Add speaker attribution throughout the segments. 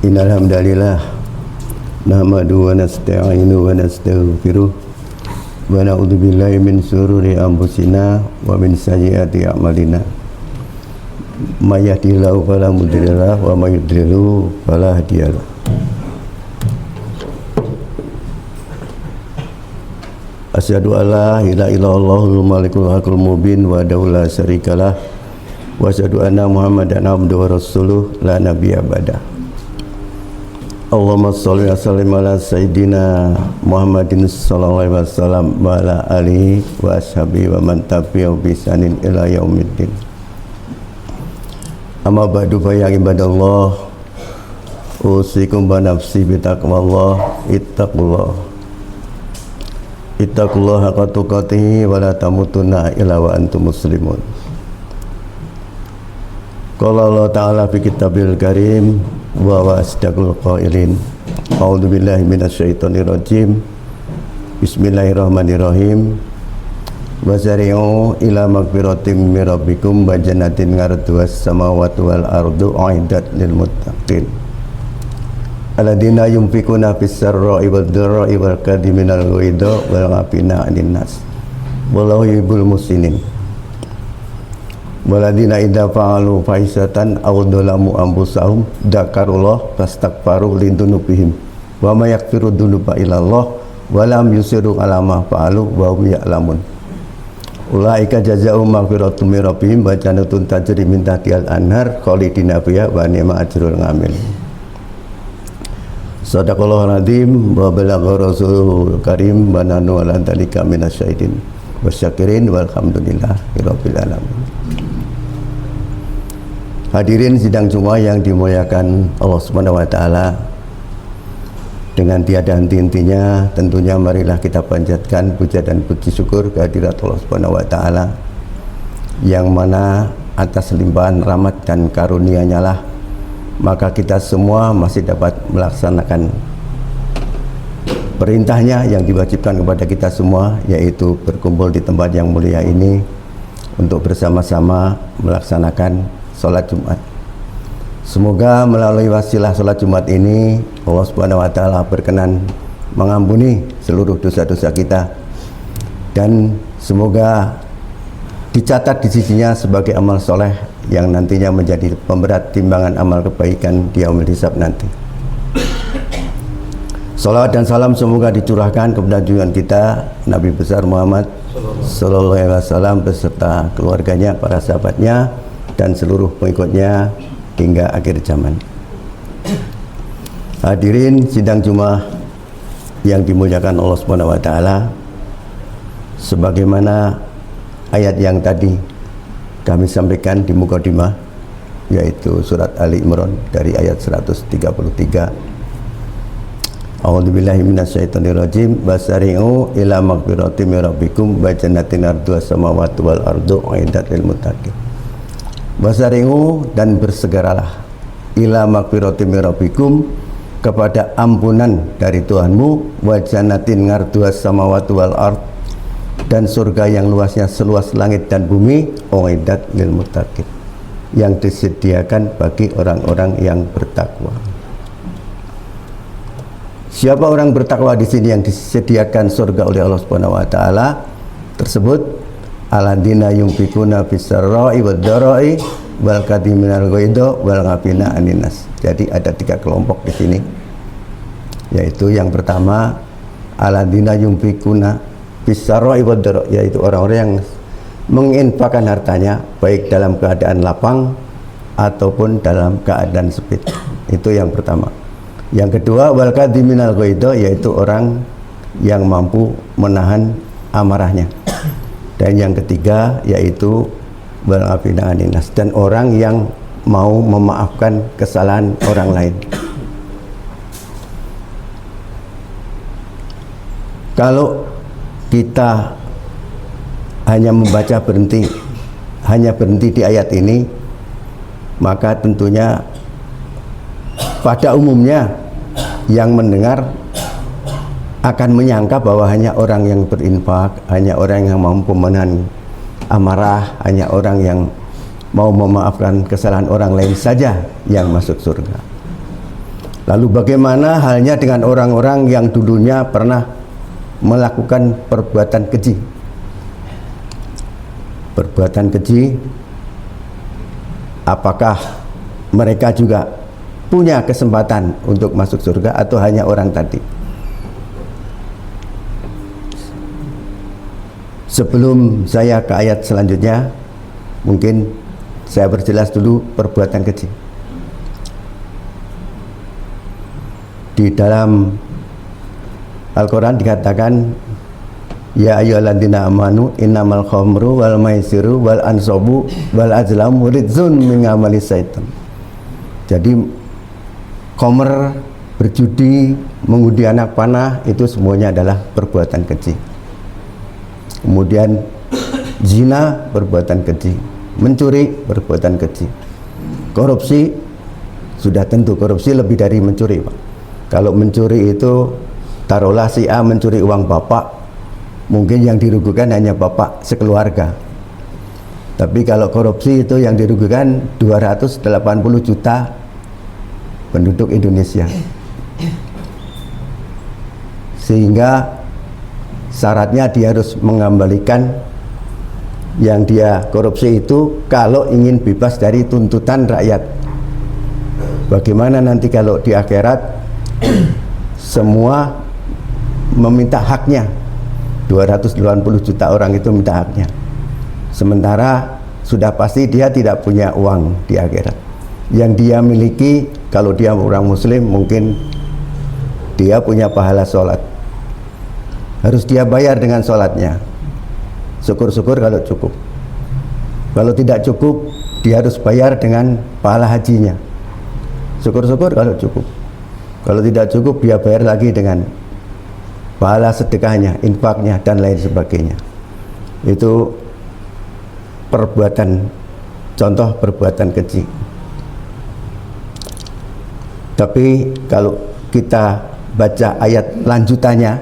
Speaker 1: Innal hamdalillah nahmaduhu wa nasta'inu wa nastaghfiruh wa na'udzu billahi min shururi anfusina wa min sayyiati a'malina. May yahdihillahu fala mudhillalah wa may yudhlilhu fala hadiyalah. Asyhadu an la ilaha illallahul malikul haqqul mubin wa la syarikalah wa asyhadu anna muhammadan abduhu wa rasuluh la nabiyya ba'da. Allahumma sholli wa sallim ala sayyidina Muhammadin sallallahu alaihi wasallam wa ala alihi wa ashabihi wa man tabi'ahu bi ihsanin ila yaumiddin. Amma ba'du fa ya ibadallah, usikum wa nafsi bi taqwallah, ittaqullah haqqa tuqatih wa la tamutunna illa wa antum muslimun. Qala Allah ta'ala fi kitabil karim wa asdaqul qailin. A'udzu billahi minasyaitonir rajim. Bismillahirrahmanirrahim. Wasari'u ila magfiratin min rabbikum wa jannatin 'arduhas samawati wal ardu u'iddat lil muttaqin. Alladzina yunfikuna fis sarra'i wad dharra'i wal kadhiminal ghaidha wal 'afina 'anil nas. Wallahu yuhibbul muhsinin. Waladina idza fa'alu fahisatan aw dzalamu anfusahum dzakarullah fastaghfaru lidunubihim wa may yaghfiru dzunuba illallah wa lam yusiru ala ma fa'alu wa hum ya'lamun. Ulaika jazaa'uhum maghfiratun min rabbihim wa jannatun tajri min tahtihal anhar khalidina fiha wa ni'ma ajrul 'amilin. Shadaqallahul adzim wa balagha rasulul karim wa nahnu ala dzalika minasyahidin wasyakirin walhamdulillahi rabbil alamin. Hadirin sidang Jumat yang dimuliakan Allah Subhanahu wa taala, dengan tiada henti-hentinya tentunya marilah kita panjatkan puja dan puji syukur kehadirat Allah Subhanahu wa taala, yang mana atas limpahan rahmat dan karunia-Nya lah maka kita semua masih dapat melaksanakan perintahnya yang diwajibkan kepada kita semua, yaitu berkumpul di tempat yang mulia ini untuk bersama-sama melaksanakan sholat Jumat. Semoga melalui wasilah sholat Jumat ini Allah Subhanahu wa taala berkenan mengampuni seluruh dosa-dosa kita, dan semoga dicatat di sisinya sebagai amal soleh yang nantinya menjadi pemberat timbangan amal kebaikan di yaumul hisab nanti. Salawat dan salam semoga dicurahkan kepada junjungan kita Nabi besar Muhammad sallallahu alaihi wasallam beserta keluarganya, para sahabatnya, dan seluruh pengikutnya hingga akhir zaman. Hadirin sidang Jumat yang dimuliakan Allah Subhanahu wa taala, sebagaimana ayat yang tadi kami sampaikan di mukadimah, yaitu surat Ali Imran dari ayat 133. A'udzubillahi minasyaitonir rajim. Wasari'u ila maghfiratin min rabbikum wa jannatin 'arduhas samawati wal ardu u'iddat lil muttaqin. Wasari'u, dan bersegeralah, ila maghfiratin min rabbikum, kepada ampunan dari Tuhanmu, wa jannatin 'arduhas samawati wal ard, dan surga yang luasnya seluas langit dan bumi, u'iddat lil muttaqin, yang disediakan bagi orang-orang yang bertakwa. Siapa orang bertakwa di sini yang disediakan surga oleh Allah Subhanahu wa taala tersebut? Alladzina yunfikuna fis sarra'i wad dharra'i wal kadhiminal ghaidha wal 'afina 'anil nas. Jadi ada 3 kelompok di sini, yaitu yang pertama alladzina yunfikuna fis sarra'i wad dharra'i, yaitu orang-orang yang menginfakkan hartanya baik dalam keadaan lapang ataupun dalam keadaan sempit. Itu yang pertama. Yang kedua wal kadhiminal ghaidha, yaitu orang yang mampu menahan amarahnya. Dan yang ketiga yaitu wal 'afina 'anil nas, dan orang yang mau memaafkan kesalahan orang lain. Kalau kita hanya membaca hanya berhenti di ayat ini, maka tentunya pada umumnya yang mendengar akan menyangka bahwa hanya orang yang berinfak, hanya orang yang mampu menahan amarah, hanya orang yang mau memaafkan kesalahan orang lain saja yang masuk surga. Lalu bagaimana halnya dengan orang-orang yang dulunya pernah melakukan perbuatan keji? Perbuatan keji, apakah mereka juga punya kesempatan untuk masuk surga atau hanya orang tadi? Sebelum saya ke ayat selanjutnya, mungkin saya berjelas dulu perbuatan keji. Di dalam Al-Quran dikatakan, ya ayyuhalladzina amanu innamal khamru wal maisiru wal ansabu wal azlamu rijzun min amali syaitan. Jadi khamr, berjudi, mengundi anak panah, itu semuanya adalah perbuatan keji. Kemudian zina, perbuatan keji. Mencuri, perbuatan keji. Korupsi, sudah tentu korupsi lebih dari mencuri, Pak. Kalau mencuri itu, taruhlah si A mencuri uang bapak, mungkin yang dirugikan hanya bapak sekeluarga. Tapi kalau korupsi itu yang dirugikan 280 juta penduduk Indonesia. Sehingga syaratnya dia harus mengembalikan yang dia korupsi itu kalau ingin bebas dari tuntutan rakyat. Bagaimana nanti kalau di akhirat semua meminta haknya, 280 juta orang itu minta haknya, sementara sudah pasti dia tidak punya uang di akhirat. Yang dia miliki, kalau dia orang muslim, mungkin dia punya pahala sholat, harus dia bayar dengan sholatnya. Syukur-syukur kalau cukup. Kalau tidak cukup, dia harus bayar dengan pahala hajinya. Syukur-syukur kalau cukup. Kalau tidak cukup, dia bayar lagi dengan pahala sedekahnya, infaknya, dan lain sebagainya. Itu perbuatan, contoh perbuatan keji. Tapi kalau kita baca ayat lanjutannya,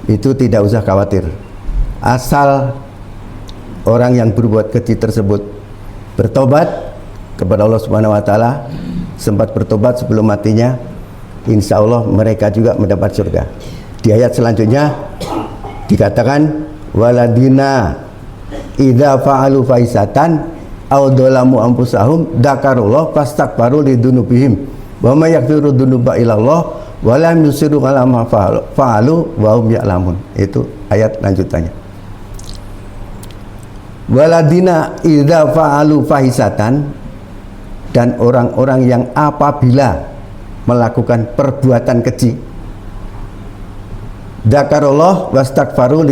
Speaker 1: itu tidak usah khawatir. Asal orang yang berbuat keji tersebut bertobat kepada Allah Subhanahu wa taala, sempat bertobat sebelum matinya, insya Allah mereka juga mendapat surga. Di ayat selanjutnya dikatakan, waladina idza fa'alu faisatan aw dzalamu anfusahum dzakarullah fastakbaru lidzunubihim wa may yaghfiru dzunuba illallah wa lam yusiru ala ma fa'alu wa hum ya'lamun. Itu ayat lanjutannya. Waladina idza fa'alu fahisatan, dan orang-orang yang apabila melakukan perbuatan keji, dzakarullah wastakfaru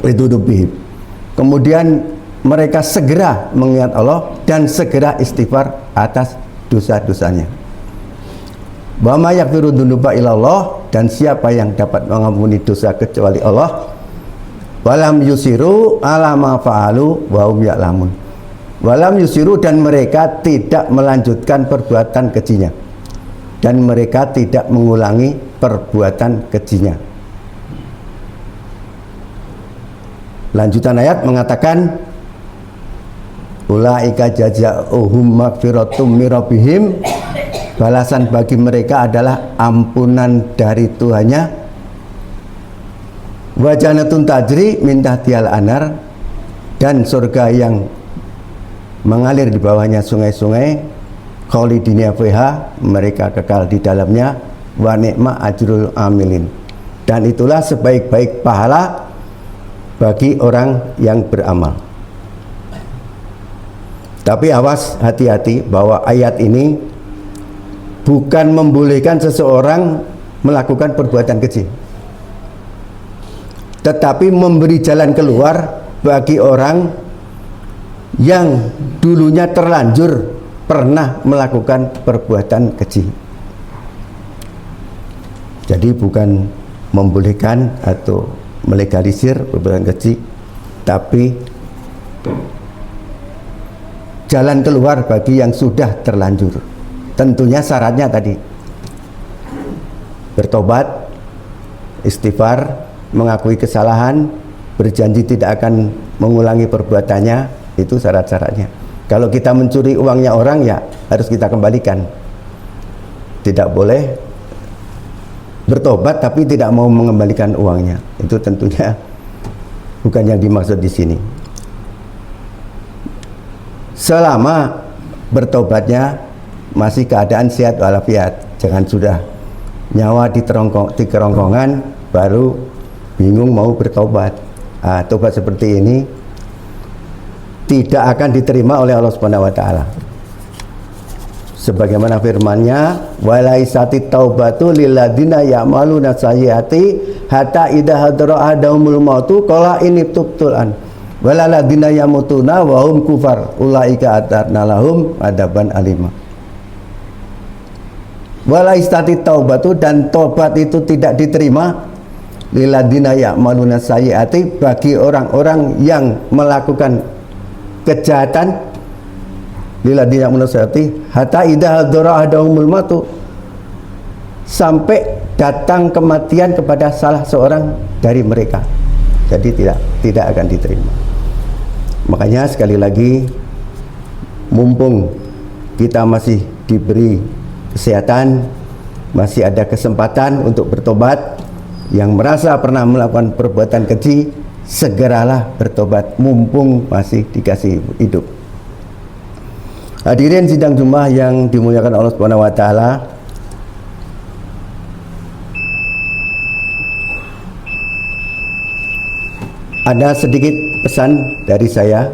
Speaker 1: lidzunubihim, kemudian mereka segera mengingat Allah dan segera istighfar atas dosa-dosanya. Wa may yaghfiru dzunuba illallah, dan siapa yang dapat mengampuni dosa kecuali Allah. Walam yusiru ala ma fa'alu wa hum ya'lamun. Walam yusiru, dan mereka tidak melanjutkan perbuatan kejinya, dan mereka tidak mengulangi perbuatan kejinya. Lanjutan ayat mengatakan, ulaika jazaohum magfiratum mir rabbihim, balasan bagi mereka adalah ampunan dari Tuhannya, wa jannatun tajri min tahtihal anar, dan surga yang mengalir di bawahnya sungai-sungai, khalidina fiha, mereka kekal di dalamnya, wa ni'ma ajrul amilin, dan itulah sebaik-baik pahala bagi orang yang beramal. Tapi awas, hati-hati, bahwa ayat ini bukan membolehkan seseorang melakukan perbuatan keji, tetapi memberi jalan keluar bagi orang yang dulunya terlanjur pernah melakukan perbuatan keji. Jadi bukan membolehkan atau melegalisir perbuatan keji, tapi jalan keluar bagi yang sudah terlanjur. Tentunya syaratnya tadi bertobat, istighfar, mengakui kesalahan, berjanji tidak akan mengulangi perbuatannya. Itu syarat-syaratnya. Kalau kita mencuri uangnya orang, ya harus kita kembalikan. tidak boleh bertobat tapi tidak mau mengembalikan uangnya. Itu tentunya bukan yang dimaksud di sini. Selama bertobatnya masih keadaan sehat walafiat, jangan sudah nyawa di kerongkongan baru bingung mau bertobat. Tobat seperti ini tidak akan diterima oleh Allah Subhanahu wa taala. Sebagaimana firman-Nya, walaisati taubatu lilladzina ya'maluna sayyiati hatta idza hadara ahadahumul mautu qala inni tubtu an walalladzina yamutuna wa hum kufar ulaika atarna lahum adaban alima. Walaisati taubatu, dan tobat itu tidak diterima lilladzina ya'maluna sayyiati, bagi orang-orang yang melakukan kejahatan, lilladzina ya'maluna sayyiati hatta idza hadara ahadahumul mautu, sampai datang kematian kepada salah seorang dari mereka. Jadi tidak akan diterima. Makanya sekali lagi, mumpung kita masih diberi kesehatan, masih ada kesempatan untuk bertobat. Yang merasa pernah melakukan perbuatan keji, segeralah bertobat mumpung masih dikasih hidup. Hadirin sidang Jumat yang dimuliakan Allah Subhanahu wa taala, ada sedikit pesan dari saya.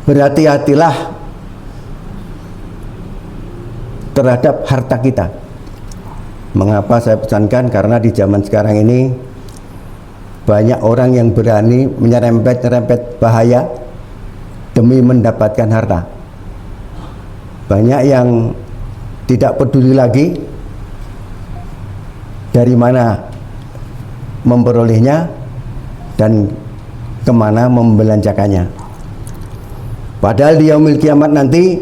Speaker 1: Berhati-hatilah terhadap harta kita. Mengapa saya pesankan? Karena di zaman sekarang ini banyak orang yang berani menyerempet bahaya demi mendapatkan harta. Banyak yang tidak peduli lagi dari mana memperolehnya dan kemana membelanjakannya. Padahal di yaumil kiamat nanti,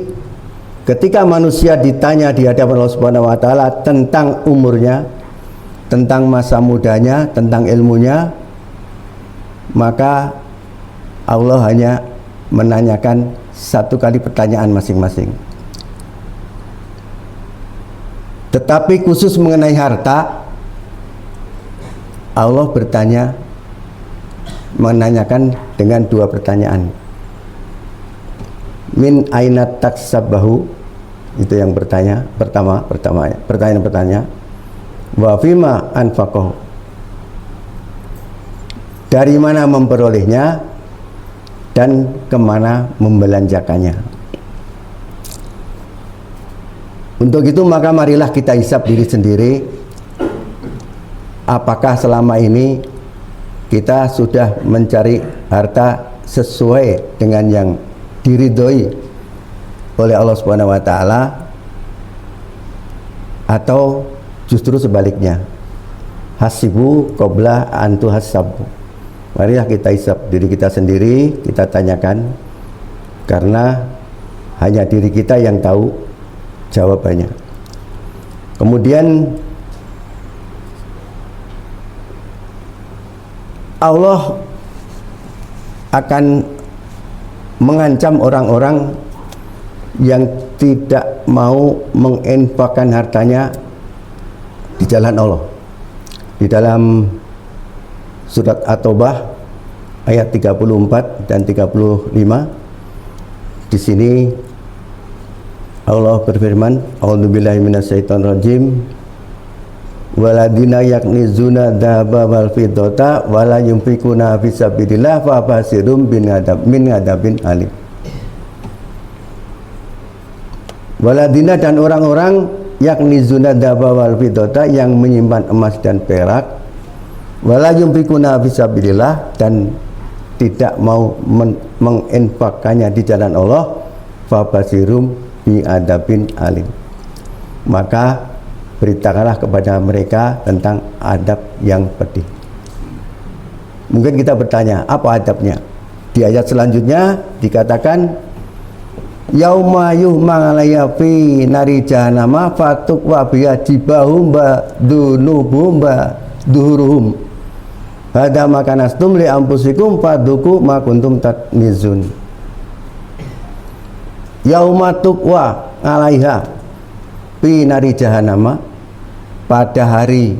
Speaker 1: ketika manusia ditanya di hadapan Allah Subhanahu wa taala tentang umurnya, tentang masa mudanya, tentang ilmunya, maka Allah hanya menanyakan satu kali pertanyaan masing-masing. Tetapi khusus mengenai harta, Allah menanyakan dengan dua pertanyaan. Min aina taksabahu, itu yang pertanyaan pertama. Wa fima anfaqahu, dari mana memperolehnya dan kemana membelanjakannya. Untuk itu maka marilah kita hisap diri sendiri, apakah selama ini kita sudah mencari harta sesuai dengan yang diridhoi oleh Allah Subhanahu wa taala, atau justru sebaliknya. Hasibu qabla an tuhasabu. Marilah kita hisap diri kita sendiri, kita tanyakan, karena hanya diri kita yang tahu jawabannya. Kemudian Allah akan mengancam orang-orang yang tidak mau menginfakkan hartanya di jalan Allah. Di dalam surat At-Taubah ayat 34 dan 35, di sini Allah berfirman, a'udzubillahi minasyaitonirrajim, waladina yaknizuna dhahaba wal fiddata wala yunfikuna fi sabilillah fa basirum min adabin alim. Waladina, dan orang-orang yaknizuna dhahaba wal fiddata, yang menyimpan emas dan perak, wala yunfikuna fi sabilillah, dan tidak mau menginfakkannya di jalan Allah, fa basirum bi adabin alim. Maka beritakanlah kepada mereka tentang adab yang pedih. Mungkin kita bertanya, apa adabnya? Di ayat selanjutnya dikatakan, yauma yuhma 'alayya fi nari jahannama fatukwa biha jibahum ba dunuhum ba duhuruhum hada makanastum li ampusikum faduku ma kuntum tatnizun. Yauma tukwa 'alaiha, fi nari jahannama, pada hari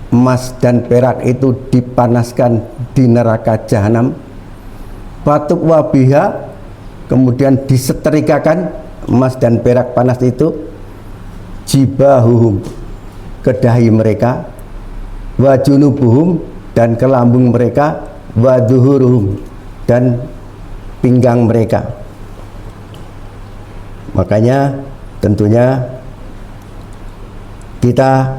Speaker 1: emas dan perak itu dipanaskan di neraka jahanam. Fatuk wabiha, kemudian disetrikakan emas dan perak panas itu, jibahuhum, ke dahi mereka, wa junubuhum, dan ke lambung mereka, wa duhuruhum, dan pinggang mereka. Makanya tentunya kita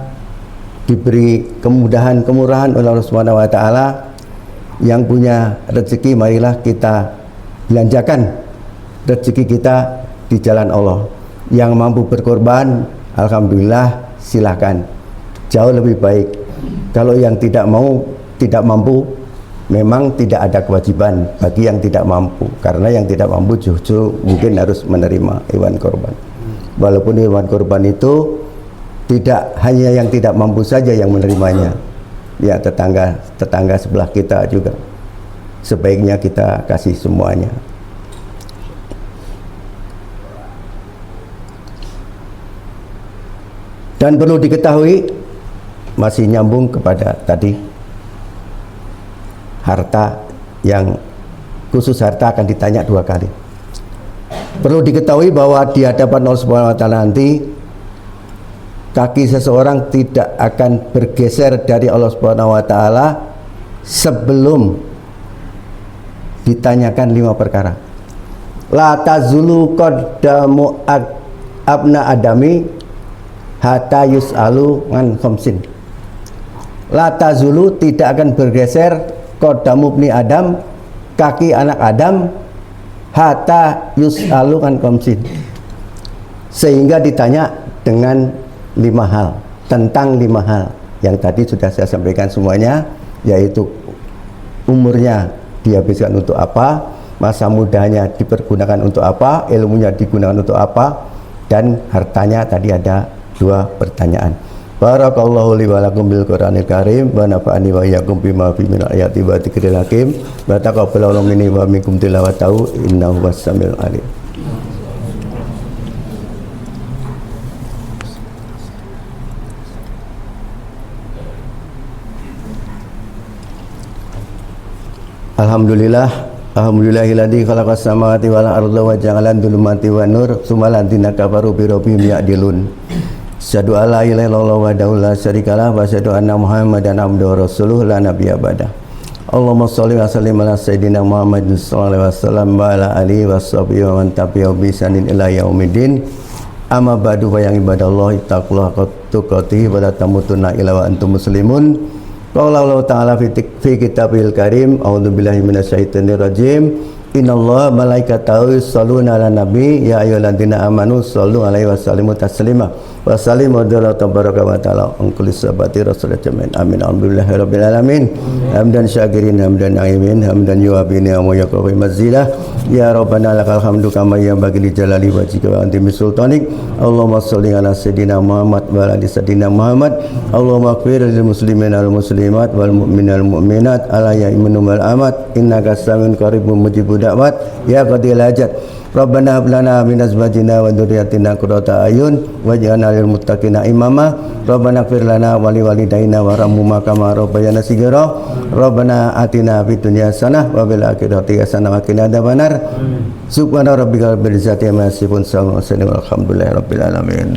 Speaker 1: diberi kemudahan-kemurahan oleh Allah Subhanahu wa taala. Yang punya rezeki, marilah kita belanjakan rezeki kita di jalan Allah. Yang mampu berkorban, alhamdulillah, silakan. Jauh lebih baik. Kalau yang tidak mampu, memang tidak ada kewajiban bagi yang tidak mampu, karena yang tidak mampu justru mungkin harus menerima hewan korban. Walaupun hewan korban itu tidak hanya yang tidak mampu saja yang menerimanya, ya tetangga sebelah kita juga sebaiknya kita kasih semuanya. Dan perlu diketahui, masih nyambung kepada tadi, harta, yang khusus harta akan ditanya 2 kali. Perlu diketahui bahwa di hadapan Allah Subhanahu wa taala nanti kaki seseorang tidak akan bergeser dari Allah Subhanahu wa taala sebelum ditanyakan 5 perkara. La tazulu qaddamu abna adami hatta yus'alu ngan khamsin. La tazulu, tidak akan bergeser, qaddamu ibni Adam, kaki anak Adam, hatta yus'alu ngan khamsin, sehingga ditanya dengan 5 hal, tentang 5 hal yang tadi sudah saya sampaikan semuanya, yaitu umurnya dihabiskan untuk apa, masa mudanya dipergunakan untuk apa, ilmunya digunakan untuk apa, dan hartanya tadi ada 2 pertanyaan. Barakallahu li wa lakum bil Qur'anil Karim wa nafa'ani wa iyyakum bima fi min ayati wa dzikril hakim wa taqabbalallahu minni wa minkum tilawatahu innahu was-sami'ul alim. Alhamdulillahilladzi khalaqas samawati wal arda wa ja'ala dhulumati wan nur tsumma alladziina kafaru bi rabbihim ya'dilun. Asyhadu an la ilaha illallah wahdahu la syarikalah wa asyhadu anna Muhammadan abduhu wa rasuluh la nabiyya ba'dah. Allahumma shalli wa sallim ala sayyidina Muhammadin sallallahu alaihi wasallam wa ala alihi washabihi wa man tabi'ahum bi ihsanin ila yaumiddin. Amma ba'du, fa yang ibadallah ittaqullaha haqqa tuqatih wa la tamutunna illa wa antum muslimun. Qala Allah ta'ala fi kitabil karim, a'udzubillahi minasyaitonir rajim. Innallaha malaikatahu yusholluna 'alan nabi ya ayyuhalladzina amanu shollu 'alaihi wa sallimu taslima. Wa sallimu tabaraka wa ta'ala an kulli sahabati rasulillah jami'in. Amin. Alhamdulillahirabbil alamin. Hamdan syakirin hamdan na'imin hamdan yuwafi ni'amahu yaqwi mazilah. Ya Rabbana lakal hamdu kama yanbaghi li jalali wajhika wa antimi sultanik. Allahumma sholli ala sayyidina Muhammad wa ala ali sayyidina Muhammad. Allahumma ighfir lil muslimina wal muslimat wal mu'minina wal mu'minat ala ya'iminu wal amat innaka samiun qaribun mujibud da'wat ya qadil hajat. Rabbana hab lana min azwajina wa dzurriyyatina qurrata ayun waj'alna lil muttaqina imama. Rabbana ighfir lana wa li walidayna warhamhuma kama rabbayana shighra. Rabbana atina fid dunya hasanah wa fil akhirati hasanah wa qina adzabannar. Subhana rabbika rabbil izzati amma yasifun, alhamdulillahi rabbil alamin.